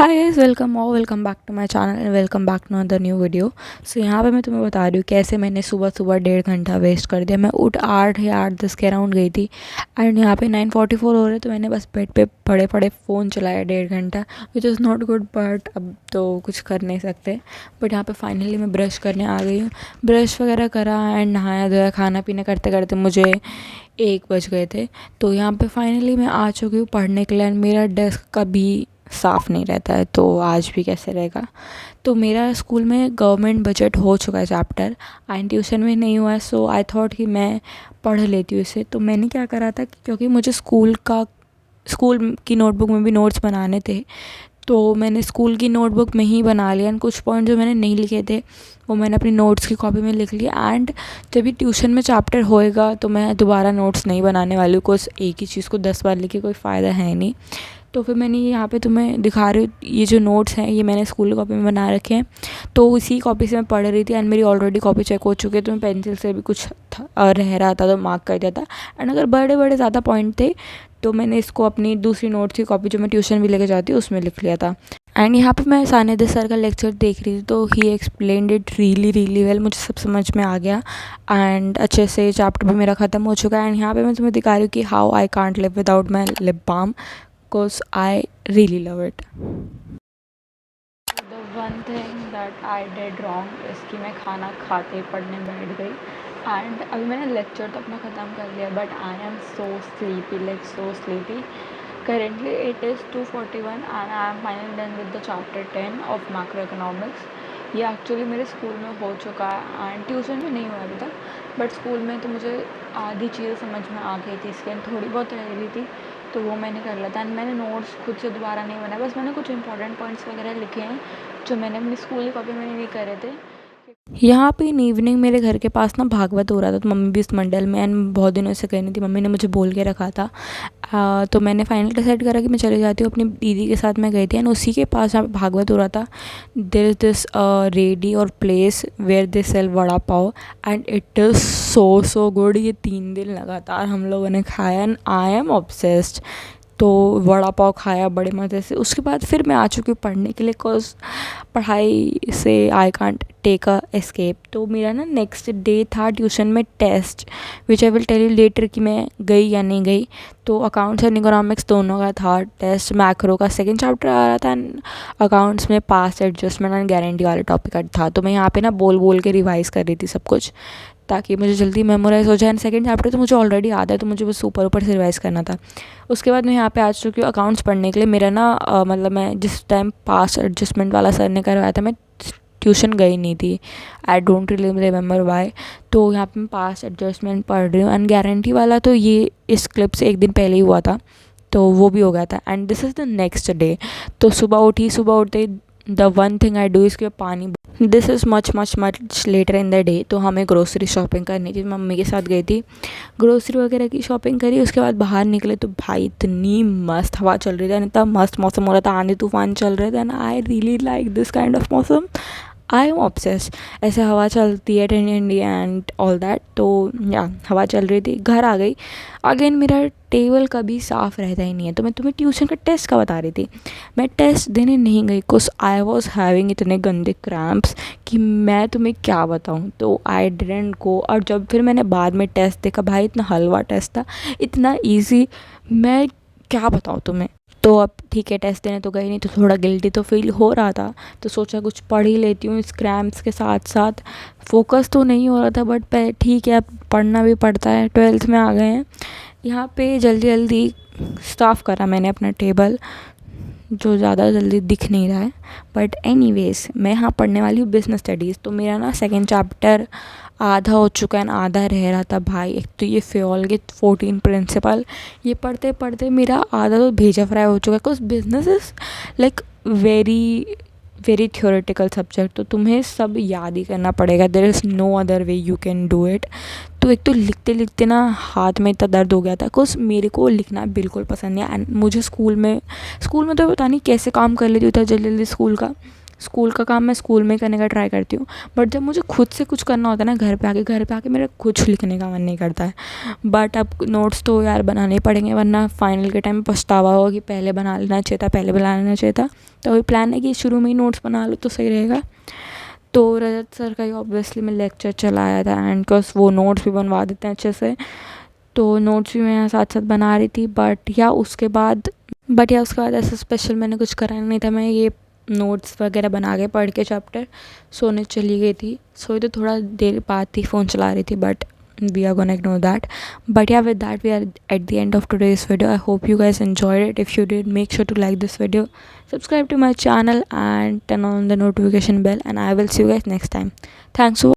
Hi guys, welcome back to my channel and welcome back to another new video. So यहाँ पे मैं तुम्हें बता रही हूँ कैसे मैंने सुबह सुबह 1.5 घंटा वेस्ट कर दिया। मैं उठ 8 या 8:10 के अराउंड गई थी एंड यहाँ पे 9:44 हो रहे, तो मैंने बस बेड पे पड़े पड़े फ़ोन चलाया 1.5 घंटा, which is not good, but अब तो कुछ कर नहीं सकते। बट यहाँ पे फाइनली मैं ब्रश करने आ गई हूँ। ब्रश वगैरह करा एंड नहाया धोया, खाना पीना करते करते मुझे 1 बज गए थे। तो यहाँ पे फाइनली मैं आ चुकी हूँ पढ़ने के लिए एंड मेरा डेस्क कभी साफ़ नहीं रहता है, तो आज भी कैसे रहेगा। तो मेरा स्कूल में गवर्नमेंट बजट हो चुका है चैप्टर एंड ट्यूशन में नहीं हुआ है, सो आई थॉट कि मैं पढ़ लेती हूँ इसे। तो मैंने क्या करा था कि क्योंकि मुझे स्कूल की नोटबुक में भी नोट्स बनाने थे, तो मैंने स्कूल की नोटबुक में ही बना लिया एंड कुछ पॉइंट जो मैंने नहीं लिखे थे वो मैंने अपनी नोट्स की कॉपी में लिख लिया। एंड जब भी ट्यूशन में चैप्टर होएगा तो मैं दोबारा नोट्स नहीं बनाने वाली हूँ, कुछ एक ही चीज़ को 10 बार लिखे कोई फ़ायदा है नहीं। तो फिर मैंने यहाँ पे तुम्हें दिखा रही हूँ, ये जो नोट्स हैं ये मैंने स्कूल कॉपी में बना रखे हैं। तो उसी कॉपी से मैं पढ़ रही थी एंड मेरी ऑलरेडी कॉपी चेक हो चुकी है, तो मैं पेंसिल से भी कुछ रह रहा था तो मार्क कर दिया था। एंड अगर बड़े बड़े ज़्यादा पॉइंट थे तो मैंने इसको अपनी दूसरी नोट्स की कॉपी जो मैं ट्यूशन भी लेके जाती हूँ उसमें लिख लिया था। एंड यहाँ पे मैं सानिध्य सर का लेक्चर देख रही थी, तो ही एक्सप्लेन्ड इट रियली वेल, मुझे सब समझ में आ गया एंड अच्छे से चैप्टर भी मेरा ख़त्म हो चुका है। एंड यहाँ पे मैं तुम्हें दिखा रही हूँ कि how I can't live without my lip balm, because I really love it. The one thing that I did wrong is कि मैं खाना खाते पढ़ने बैठ गई एंड अभी मैंने लेक्चर तो अपना ख़त्म कर लिया, but I am so sleepy, like so sleepy. Currently it is 2:41 and I am finally done with the chapter 10 of macroeconomics. ये एक्चुअली मेरे स्कूल में हो चुका है एंड ट्यूशन में नहीं हुआ अभी तक, बट स्कूल में तो मुझे आधी चीज़ें समझ में आ गई थी, इसके थोड़ी बहुत रह गई थी तो वो मैंने कर लिया था। एंड मैंने नोट्स खुद से दोबारा नहीं बनाया, बस मैंने कुछ इंपॉर्टेंट पॉइंट्स वगैरह लिखे हैं जो मैंने अपनी स्कूल की कॉपी में नहीं करे थे। यहाँ पे इन इवनिंग मेरे घर के पास ना भागवत हो रहा था, तो मम्मी भी इस मंडल में एंड बहुत दिनों से कहनी थी, मम्मी ने मुझे बोल के रखा था। तो मैंने फाइनल डिसाइड करा कि मैं चले जाती हूँ, अपनी दीदी के साथ मैं गई थी एंड उसी के पास यहाँ पे भागवत हो रहा था। देयर इज़ दिस रेडी और place where they sell vada pav and it is so good. ये 3 दिन लगातार हम लोगों ने खाया एंड आई एम ऑब्सेस्ड। तो वड़ा पाव खाया बड़े मज़े से। उसके बाद फिर मैं आ चुकी हूँ पढ़ने के लिए, बिकॉज पढ़ाई से I can't take a escape. तो मेरा ना नेक्स्ट डे था ट्यूशन में test, which I will tell you later कि मैं गई या नहीं गई। तो अकाउंट्स एंड इकोनॉमिक्स दोनों का था टेस्ट। मैक्रो का सेकंड चैप्टर आ रहा था एंड अकाउंट्स में पास्ट एडजस्टमेंट एंड गारंटी वाले टॉपिक था। तो मैं यहाँ पे ना बोल बोल के रिवाइज़ कर रही थी सब कुछ, ताकि मुझे जल्दी मेमोराइज़ हो जाए। एंड सेकंड चैप्टर तो मुझे ऑलरेडी आता है, तो मुझे बस ऊपर से रिवाइज़ करना था। उसके बाद मैं यहाँ पे आ चुकी हूँ अकाउंट्स पढ़ने के लिए। मेरा ना मतलब मैं जिस टाइम पास एडजस्टमेंट वाला सर ने करवाया था मैं ट्यूशन गई नहीं थी, I don't really remember why. तो यहाँ पे मैं पास एडजस्टमेंट पढ़ रही हूँ एंड गारंटी वाला तो ये इस क्लिप से एक दिन पहले ही हुआ था, तो वो भी हो गया था। And this is the next day. तो सुबह उठते the one thing I do इसके पानी। This is much later in the day. तो हमें ग्रोसरी शॉपिंग करनी थी, मम्मी के साथ गई थी, ग्रोसरी वगैरह की शॉपिंग करी। उसके बाद बाहर निकले तो भाई इतनी मस्त हवा चल रही थी, इतना मस्त मौसम हो रहा था, आंधी तूफान चल रहे थे and I really like this kind of मौसम। I am obsessed. ऐसे हवा चलती है ठंडी ठंडी एंड ऑल दैट। तो या हवा चल रही थी, घर आ गई। अगेन मेरा टेबल कभी साफ़ रहता ही नहीं है। तो मैं तुम्हें ट्यूशन का टेस्ट का बता रही थी, मैं टेस्ट देने नहीं गई बिकॉज आई वॉज हैविंग इतने गंदे क्रैम्प्स कि मैं तुम्हें क्या बताऊँ। तो आई डिडंट गो। और जब फिर मैंने बाद में टेस्ट देखा, भाई इतना हलवा टेस्ट था, इतना ईजी, मैं क्या बताऊँ तुम्हें। तो अब ठीक है, टेस्ट देने तो गई नहीं, तो थोड़ा गिल्टी तो फील हो रहा था, तो सोचा कुछ पढ़ ही लेती हूँ इस क्रैम्प्स के साथ साथ। फोकस तो नहीं हो रहा था, बट ठीक है, अब पढ़ना भी पड़ता है, 12th में आ गए हैं। यहाँ पे जल्दी साफ़ करा मैंने अपना टेबल, जो ज़्यादा जल्दी दिख नहीं रहा है, बट एनीवेज मैं यहाँ पढ़ने वाली हूँ बिज़नेस स्टडीज़। तो मेरा ना सेकंड चैप्टर आधा हो चुका है, आधा रह रहा था। भाई एक तो ये फ्योल के 14 प्रिंसिपल, ये पढ़ते पढ़ते मेरा आधा तो भेजा फ्राई हो चुका है। Because business is like very theoretical subject, तो तुम्हें सब याद ही करना पड़ेगा। There is no other way you can do it. तो एक तो लिखते लिखते ना हाथ में इतना दर्द हो गया था, बिकॉज मेरे को लिखना बिल्कुल पसंद नहीं है। एंड मुझे स्कूल में तो पता नहीं कैसे काम कर लेती हूँ इतना जल्दी स्कूल का। स्कूल का काम मैं स्कूल में करने का ट्राई करती हूँ, बट जब मुझे खुद से कुछ करना होता है ना घर पे आके मेरा कुछ लिखने का मन नहीं करता है। बट अब नोट्स तो यार बनाने ही पड़ेंगे, वरना फाइनल के टाइम पछतावा होगा कि पहले बना लेना चाहिए था, पहले बना लेना चाहिए था। तो वही प्लान है कि शुरू में ही नोट्स बना लो तो सही रहेगा। तो रजत सर का ही ऑब्वियसली मैं लेक्चर चलाया था, एंड बिकॉज वो नोट्स भी बनवा देते हैं अच्छे से, तो नोट्स भी मैं यहाँ साथ साथ बना रही थी। बट या उसके बाद ऐसा स्पेशल मैंने कुछ करा नहीं था। मैं ये नोट्स वगैरह बना के पढ़ के चैप्टर सोने चली गई थी। सोई तो थोड़ा देर बाद थी, फ़ोन चला रही थी, but we are gonna ignore that. But yeah, with that we are at the end of today's video. I hope you guys enjoyed it. If you did, make sure to like this video, subscribe to my channel, and turn on the notification bell, and I will see you guys next time. Thanks for